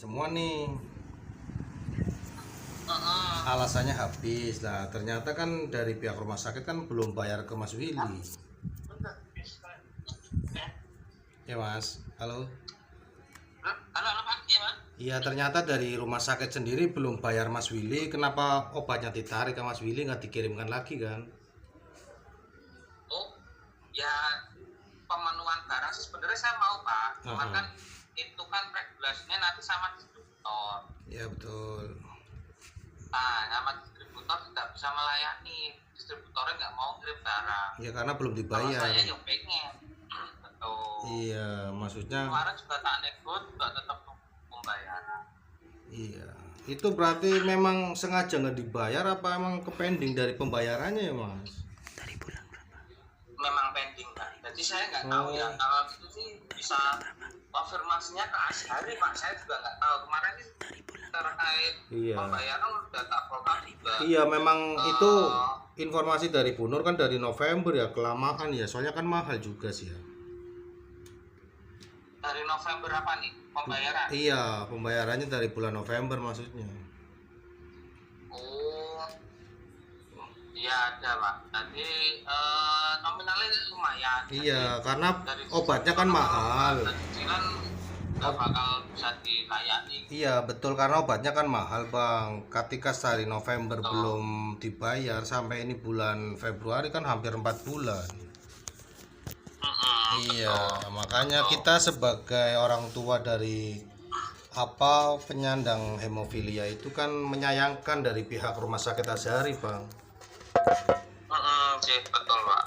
semua nih. Alasannya habis lah. Ternyata kan dari pihak rumah sakit kan belum bayar ke Mas Willy. Ya Mas, halo. Halo Pak, iya Pak. Iya, ternyata dari rumah sakit sendiri belum bayar Mas Willy. Kenapa obatnya ditarik ke Mas Willy, nggak dikirimkan lagi kan? Oh, ya pemenuhan barang sih sebenarnya saya mau Pak. Cuman kan itu kan regulasinya nanti sama distributor. Ya betul. Nah, sama distributor tidak bisa melayani. Distributornya nggak mau kirim barang. Ya karena belum Kalau dibayar. saya yang pengen. Betul. Iya, maksudnya. Kemarin juga tak nego juga tetap pembayaran. Iya. Itu berarti memang sengaja nggak dibayar apa emang kepending dari pembayarannya ya Mas? Memang pending Pak. Jadi saya nggak tahu ya kalau itu sih bisa konfirmasinya ke Asyari Pak. Saya juga nggak tahu kemarin sih terkait pembayaran udah tak program juga. Iya, memang itu informasi dari Bu Nur kan dari November ya, kelamaan ya. Soalnya kan mahal juga sih ya. Dari November apa nih pembayaran? Iya, pembayarannya dari bulan November maksudnya. Oh, iya ada Pak. Jadi nominalnya lumayan. Iya, Jadi, karena dari obatnya kan mahal. Kan nggak bakal bisa dilayani. Iya, betul, karena obatnya kan mahal Bang. Ketika dari November belum dibayar sampai ini bulan Februari kan hampir 4 bulan. Iya, makanya kita sebagai orang tua dari penyandang hemofilia itu kan menyayangkan dari pihak rumah sakit Asyari Bang. Betul Pak.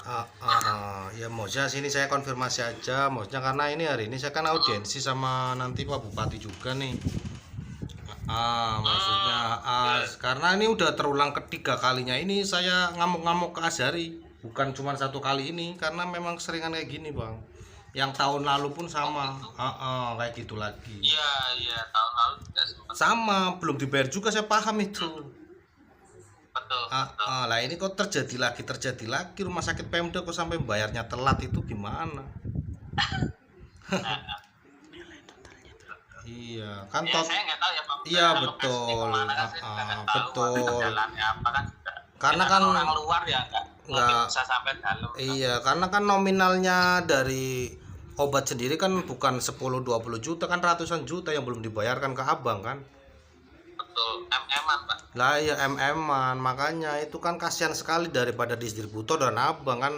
Ya maksudnya sini saya konfirmasi aja, maksudnya karena ini hari ini saya kan audiensi sama nanti Pak Bupati juga nih. Maksudnya karena ini udah terulang ketiga kalinya ini saya ngamuk-ngamuk ke Asyari, bukan cuma satu kali ini, karena memang seringan kayak gini Bang. Yang tahun lalu pun sama, kayak gitu lagi. Iya tahun lalu juga sempat. Sama, belum dibayar juga, saya paham itu. Betul. Lah ini kok terjadi lagi rumah sakit Pemda kok sampai bayarnya telat, itu gimana? Iya kan Ya, saya nggak tahu ya Pak. Iya betul. Betul. Karena kan orang luar ya nggak bisa sampai dalam. Iya, karena kan nominalnya dari obat sendiri kan bukan 10-20 juta, kan ratusan juta yang belum dibayarkan ke Abang kan. Betul, MM-an Pak. Lah ya MM-an, makanya itu kan kasihan sekali daripada distributor dan Abang kan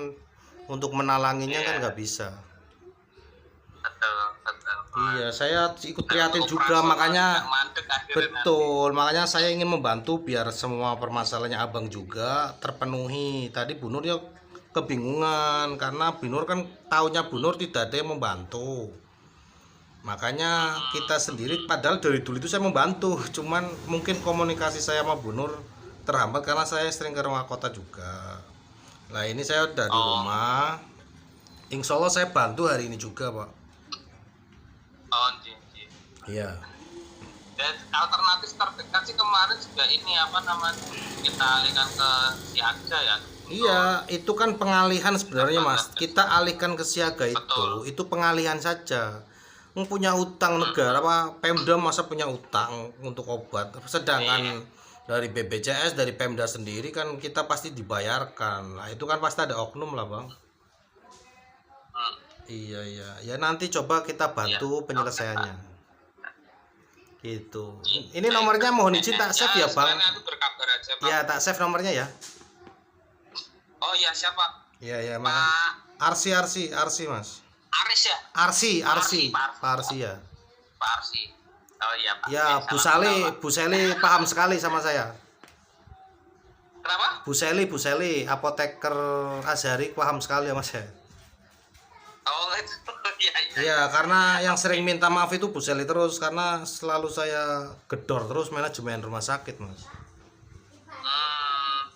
untuk menalanginya kan nggak bisa. Betul. Iya, saya ikut prihatin juga, makanya betul, makanya saya ingin membantu biar semua permasalahannya Abang juga terpenuhi. Tadi Bu Nur ya kebingungan karena Bu Nur kan taunya Bu Nur tidak ada yang membantu. Makanya kita sendiri, padahal dari dulu itu saya membantu, cuman mungkin komunikasi saya sama Bu Nur terhambat karena saya sering ke rumah kota juga. Nah ini saya udah di rumah, insya Allah saya bantu hari ini juga Pak. Iya. Dan alternatif terdekat sih kemarin juga ini kita alihkan ke siaga ya. Iya, itu kan pengalihan sebenarnya Mas. Kita alihkan ke siaga itu pengalihan saja. Punya utang negara Pemda masa punya utang untuk obat. Sedangkan dari BPJS, dari Pemda sendiri kan kita pasti dibayarkan. Nah, itu kan pasti ada oknum lah, Bang. Iya. Ya nanti coba kita bantu penyelesaiannya. Gitu. Ini nomornya mohon izin tak save ya, Bang. Ya, tak save nomornya ya. Oh iya, siapa? Iya, Mas. Arsi Mas. Aris ya? Arsi ya. Pak Arsi. Oh iya Pak. Ya, Bu Seli paham sekali sama saya. Kenapa? Bu Seli, apoteker Asyari paham sekali sama saya. Oh itu. Iya, karena yang sering minta maaf itu Bu Seli terus, karena selalu saya gedor terus manajemen rumah sakit, Mas.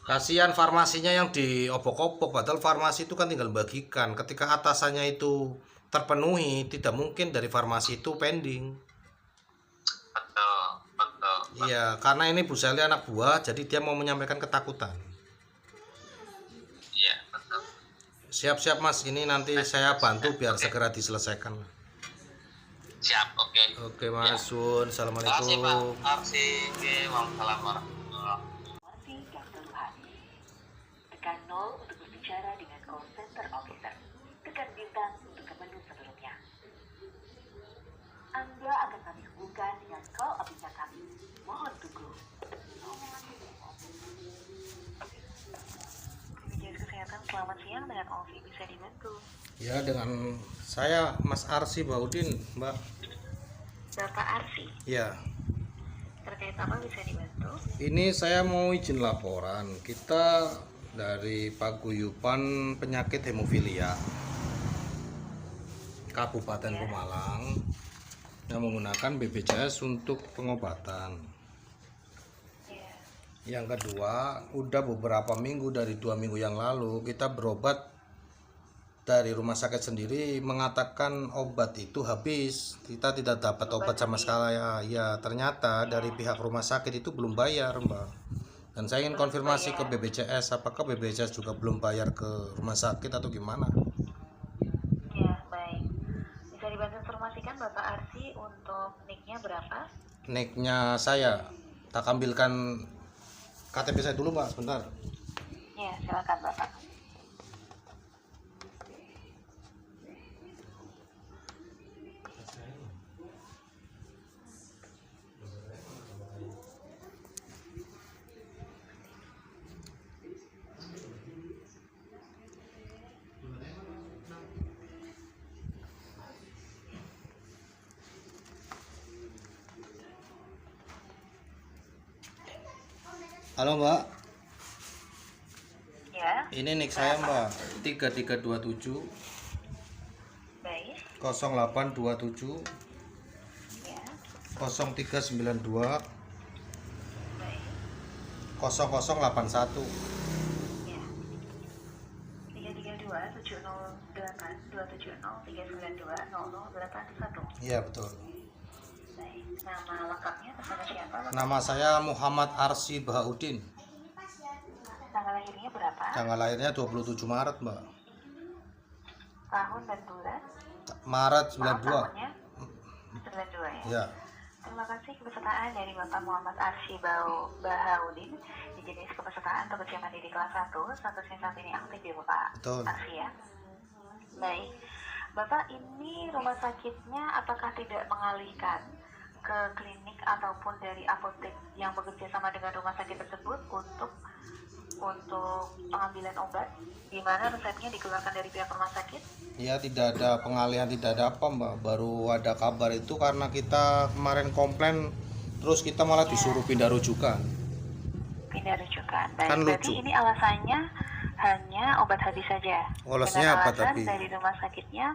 Kasihan farmasinya yang diobok-obok, padahal farmasi itu kan tinggal bagikan. Ketika atasannya itu terpenuhi, tidak mungkin dari farmasi itu pending. Betul. Iya, karena ini Bu Seli anak buah, jadi dia mau menyampaikan ketakutan. Iya, betul. Siap Mas, ini nanti saya bantu biar segera diselesaikan. Siap, oke. Oke Mas Sun, Terima kasih Pak assalamualaikum. Arsi. Oke, waalaikumsalam warahmatullahi Tekan 0 untuk berbicara dengan call center officer. Tekan bintang untuk ke menu sebelumnya. Anda akan kami hubungkan dengan call officer kami. Mohon tunggu. BPJS Kesehatan, selamat siang, dengan Ovi bisa dibantu. Ya, dengan saya Mas Arsi Baudin, Mbak. Bapak Arsi, Ya, terkait apa bisa dibantu? ini saya mau izin laporan. Kita dari Paguyuban Penyakit Hemofilia Kabupaten Pemalang yang menggunakan BPJS untuk pengobatan. Ya, Yang kedua, udah beberapa minggu, dari 2 minggu yang lalu kita berobat dari rumah sakit sendiri, mengatakan obat itu habis. Kita tidak dapat obat sama sekali ya. Ternyata dari pihak rumah sakit itu belum bayar, Mbak. Dan saya ingin konfirmasi ke BPJS, apakah BPJS juga belum bayar ke rumah sakit atau gimana? ya, baik. Bisa dibantu informasikan Bapak Arsi untuk nicknya berapa? Nicknya saya, tak ambilkan KTP saya dulu, Mbak, sebentar. Ya, silakan Bapak. Halo, Mbak. Ya, Ini nick saya, Mbak. 3327 baik. 0827 Ya, 0392 baik. 0081. Ya. 332 708 270 392 0081. Iya, betul. Baik. Nama lengkapnya kepada siapa? Bapak? Nama saya Muhammad Arsi Bahaudin. Tanggal lahirnya berapa? Tanggal lahirnya 27 Maret, Mbak. Tahun dan bulan? Maret Maaf, 92. tahunnya 92 ya. Ya. Terima kasih kepesertaan dari Bapak Muhammad Arsi Bahaudin di jenis kepesertaan untuk usia mandiri kelas 1. Statusnya saat ini aktif ya Bapak Betul. Arsi ya. Baik. Bapak, ini rumah sakitnya apakah tidak mengalihkan ke klinik ataupun dari apotek yang bekerja sama dengan rumah sakit tersebut untuk pengambilan obat, di mana resepnya dikeluarkan dari pihak rumah sakit? Ya, tidak ada pengalihan, tidak ada apa, Mbak. Baru ada kabar itu karena kita kemarin komplain, terus kita malah disuruh pindah rujukan. Pindah rujukan. Baik, Kan berarti lucu. ini alasannya hanya obat habis saja. Alasannya Dengan apa alasan tapi? dari rumah sakitnya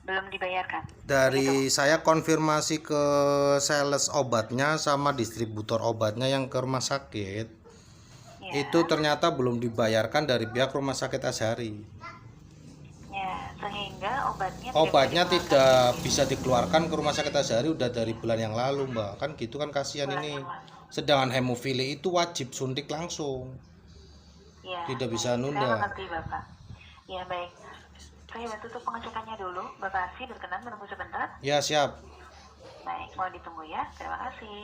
belum dibayarkan. Dari saya konfirmasi ke sales obatnya sama distributor obatnya yang ke rumah sakit, Ya. itu ternyata belum dibayarkan dari pihak rumah sakit Azhari. Ya, sehingga Obatnya bisa tidak bisa dikeluarkan ke rumah sakit Azhari udah dari bulan yang lalu, Mbak. Kan gitu kan, kasihan Bulan ini. yang lalu. Sedangkan hemofili itu wajib suntik langsung. Ya, Tidak bisa baik. nunda. Saya mengerti Bapak. Ya, baik. Saya bantu untuk pengecekannya dulu. Bapak Arsi berkenan menunggu sebentar. Ya, siap. Baik, mau ditunggu ya. Terima kasih.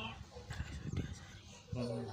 Hmm.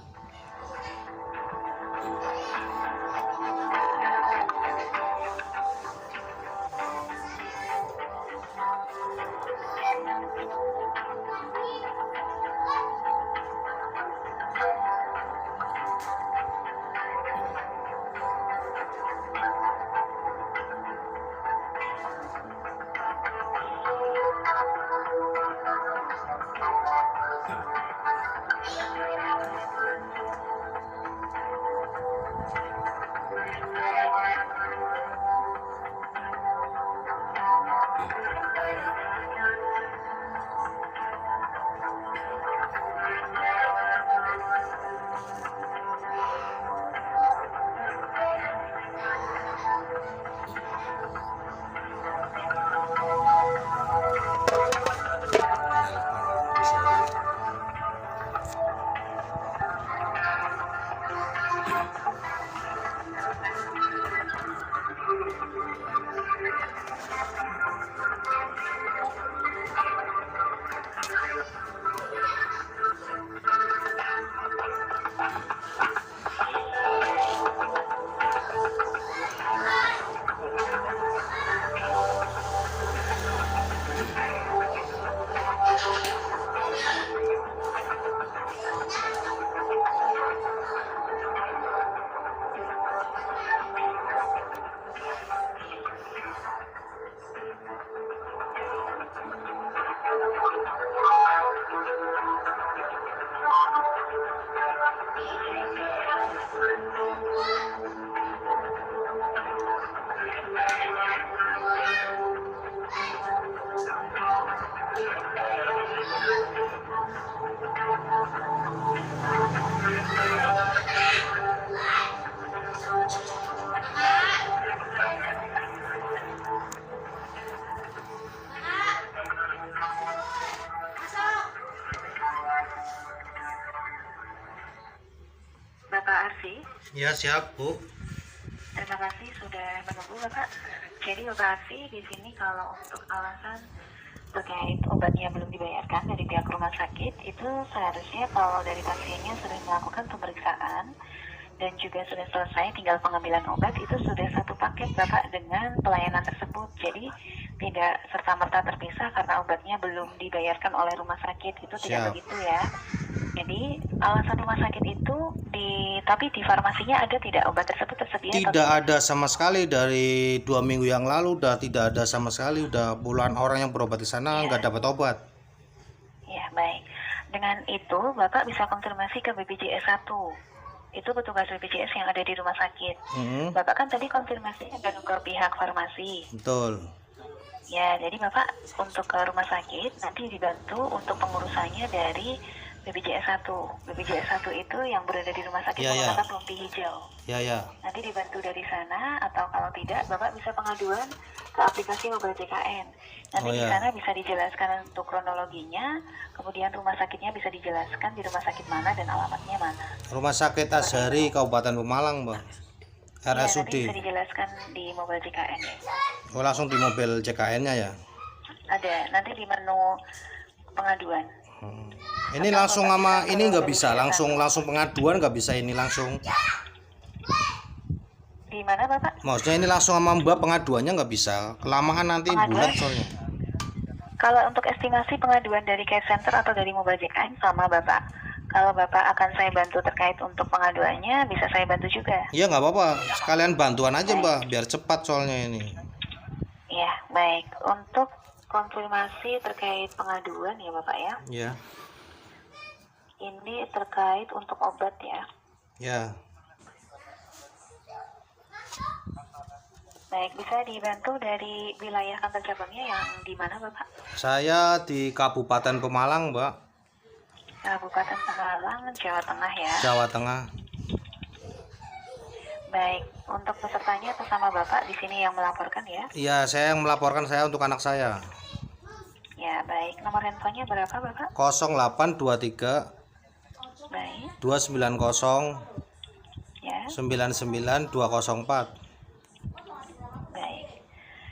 Bapak Arfi, Ya siap Bu. terima kasih sudah menunggu Bapak. Jadi Bapak Arfi, di sini kalau untuk alasan terkait obatnya belum dibayarkan dari pihak rumah sakit, itu seharusnya kalau dari pasiennya sudah melakukan pemeriksaan dan juga sudah selesai tinggal pengambilan obat, itu sudah satu paket Bapak dengan pelayanan tersebut. Jadi tidak serta-merta terpisah karena obatnya belum dibayarkan oleh rumah sakit, itu tidak Siap. begitu ya. Jadi alasan rumah sakit itu tapi di farmasinya ada tidak obat tersebut tersedia? atau Tidak ada sama sekali, dari 2 minggu yang lalu udah tidak ada sama sekali, udah puluhan orang yang berobat di sana nggak dapat obat. Ya, baik. Dengan itu, Bapak bisa konfirmasi ke BPJS 1. Itu petugas BPJS yang ada di rumah sakit. Bapak kan tadi konfirmasinya ke pihak farmasi. Betul. Ya, jadi Bapak untuk ke rumah sakit nanti dibantu untuk pengurusannya dari BPJS 1. BPJS 1 itu yang berada di rumah sakit menggunakan rompi hijau. Ya. Nanti dibantu dari sana, atau kalau tidak Bapak bisa pengaduan ke aplikasi Mobile JKN. Nanti di sana bisa dijelaskan untuk kronologinya, kemudian rumah sakitnya bisa dijelaskan di rumah sakit mana dan alamatnya mana. Rumah sakit Ashari Kabupaten Pemalang, Mbak. RSUD. Nanti bisa dijelaskan di Mobile JKN. Oh, langsung di mobil JKN-nya ya? Ada, nanti di menu pengaduan. Ini langsung sama ini nggak bisa, langsung pengaduan nggak bisa, ini langsung. Di mana Bapak? Maksudnya ini langsung sama Mbak pengaduannya nggak bisa, kelamaan nanti bulat soalnya. Kalau untuk estimasi pengaduan dari care center atau dari Mobile JKN sama Bapak. Kalau Bapak akan saya bantu terkait untuk pengaduannya, bisa saya bantu juga. Iya nggak apa-apa, sekalian bantuan aja Mbak, biar cepat soalnya ini. Ya, baik. Untuk konfirmasi terkait pengaduan ya Bapak ya. Ya. Ini terkait untuk obat ya. Ya. Baik, bisa dibantu dari wilayah kantor cabangnya yang di mana Bapak? Saya di Kabupaten Pemalang, Mbak. Kabupaten Pemalang, Jawa Tengah ya. Jawa Tengah. Baik, untuk pesertanya atas nama Bapak di sini yang melaporkan ya. Iya, saya yang melaporkan, saya untuk anak saya. Ya, baik. Nomor handphonenya berapa Bapak? 0823 Baik, 290 ya. 99204. Baik.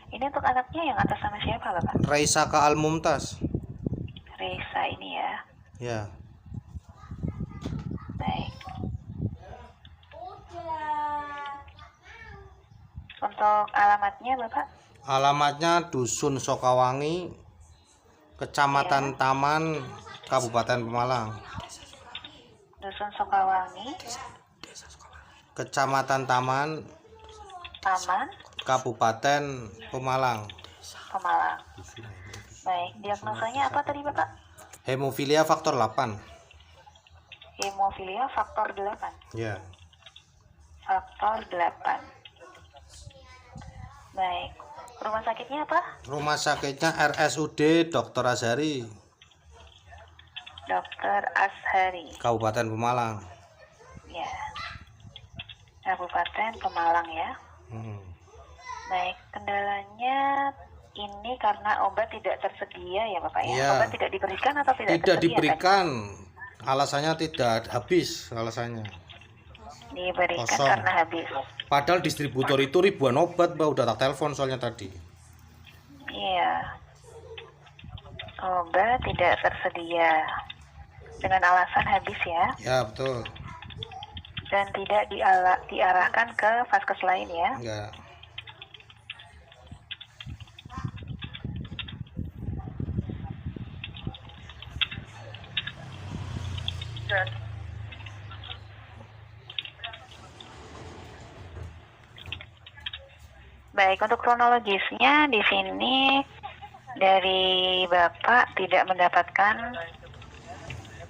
Ini untuk anaknya yang atas nama siapa Bapak? Raisaka Al-Mumtaz. Reza ini ya. Ya. Baik. Untuk alamatnya Bapak? Alamatnya Dusun Sokawangi, Kecamatan Taman, Kabupaten Pemalang. Dusun Sokawangi, Kecamatan Taman, Kabupaten Pemalang. Pemalang. Baik, diagnosanya apa tadi Bapak? Hemofilia faktor 8. Hemofilia faktor 8. Ya. Faktor 8. Baik. Rumah sakitnya apa? Rumah sakitnya RSUD Dr. Ashari, Dr. Ashari. Kabupaten Pemalang. Ya. Kabupaten Pemalang ya. Baik, kendalanya ini karena obat tidak tersedia ya Bapak ya. Iya. Obat tidak diberikan atau tidak Tidak tersedia? diberikan. Alasannya tidak habis alasannya. Diberikan Kosong. karena habis. Padahal distributor itu ribuan obat, Mbak, udah tak telepon soalnya tadi. Iya. Obat tidak tersedia dengan alasan habis ya. Ya, betul. Dan tidak diarahkan ke vaskes lain ya. Enggak. Baik, untuk kronologisnya di sini dari Bapak tidak mendapatkan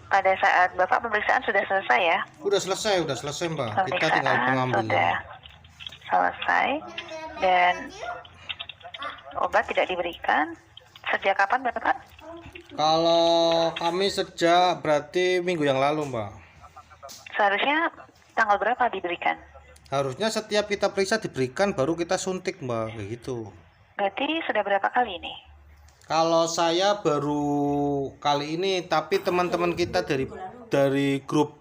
pada saat Bapak pemeriksaan sudah selesai ya? Udah selesai Mbak. Kita Pemeriksaan tinggal pengambilan. sudah selesai dan obat tidak diberikan. Sejak kapan Bapak? Kalau kami sejak berarti minggu yang lalu Mbak. Seharusnya tanggal berapa diberikan? Harusnya setiap kita periksa diberikan, baru kita suntik Mbak, kayak gitu. Berarti sudah berapa kali ini? Kalau saya baru kali ini, tapi teman-teman kita dari grup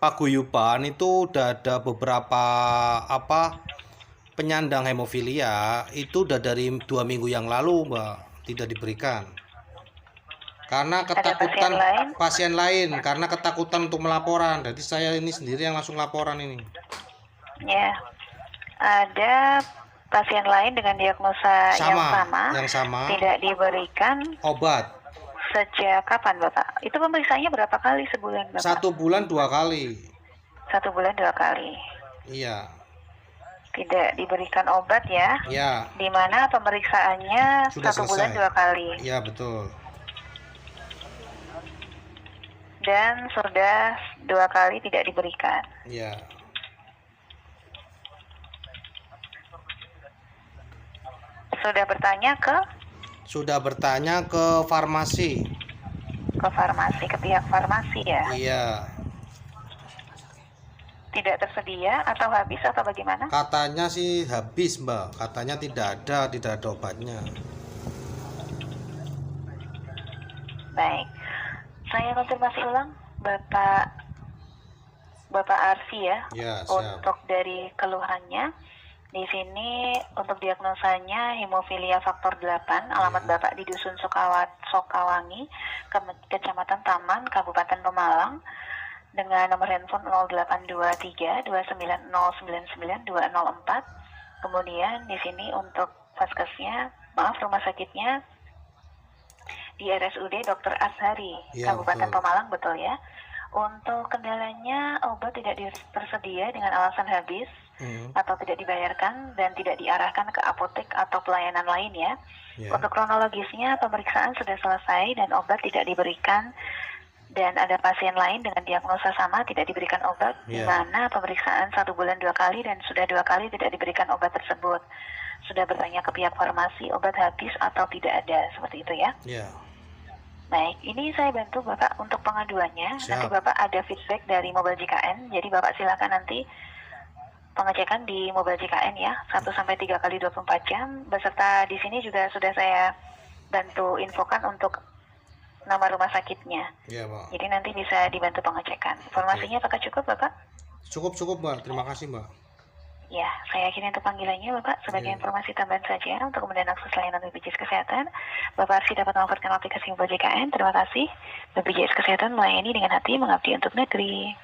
paguyuban itu udah ada beberapa penyandang hemofilia, itu udah dari 2 minggu yang lalu Mbak, tidak diberikan. Karena ketakutan pasien lain, karena ketakutan untuk melaporan. Jadi saya ini sendiri yang langsung laporan ini. Ya, ada pasien lain dengan diagnosa yang sama tidak diberikan obat. Sejak kapan Bapak? Itu pemeriksaannya berapa kali sebulan Bapak? 1 bulan 2 kali. 1 bulan 2 kali. Iya. Tidak diberikan obat ya? Iya. Di mana pemeriksaannya sudah 1 bulan 2 kali. Iya betul. Dan sudah 2 kali tidak diberikan. Iya. Sudah bertanya ke farmasi. Ke pihak farmasi ya? Iya. Tidak tersedia atau habis atau bagaimana? Katanya sih habis Mbak, katanya tidak ada obatnya. Baik, saya konfirmasi ulang Bapak Arsi ya, siap. Untuk dari keluhannya. Di sini untuk diagnosanya hemofilia faktor 8, alamat Bapak di Dusun Sokawangi, Kecamatan Taman, Kabupaten Pemalang, dengan nomor handphone 0823 29099 204. Kemudian di sini untuk vaskesnya, rumah sakitnya di RSUD Dr. Azhari, Kabupaten Pemalang, betul ya? Untuk kendalanya, obat tidak tersedia dengan alasan habis atau tidak dibayarkan dan tidak diarahkan ke apotek atau pelayanan lain ya. Untuk kronologisnya, pemeriksaan sudah selesai dan obat tidak diberikan, dan ada pasien lain dengan diagnosa sama tidak diberikan obat, di mana pemeriksaan 1 bulan 2 kali dan sudah 2 kali tidak diberikan obat tersebut. Sudah bertanya ke pihak farmasi, obat habis atau tidak ada, seperti itu ya? Baik, ini saya bantu Bapak untuk pengaduannya. Nanti Bapak ada feedback dari Mobile JKN, jadi Bapak silakan nanti pengecekan di Mobile JKN ya, 1-3 kali 24 jam. Beserta di sini juga sudah saya bantu infokan untuk nama rumah sakitnya. Iya, Pak. Jadi nanti bisa dibantu pengecekan. Informasinya apakah cukup Bapak? Cukup Mbak, terima kasih Mbak. Ya, saya akhiri untuk panggilannya Bapak. Sebagai informasi tambahan saja, untuk kemudian akses layanan BPJS Kesehatan, Bapak Arsi dapat memanfaatkan aplikasi Mobile JKN. Terima kasih. BPJS Kesehatan melayani dengan hati, mengabdi untuk negeri.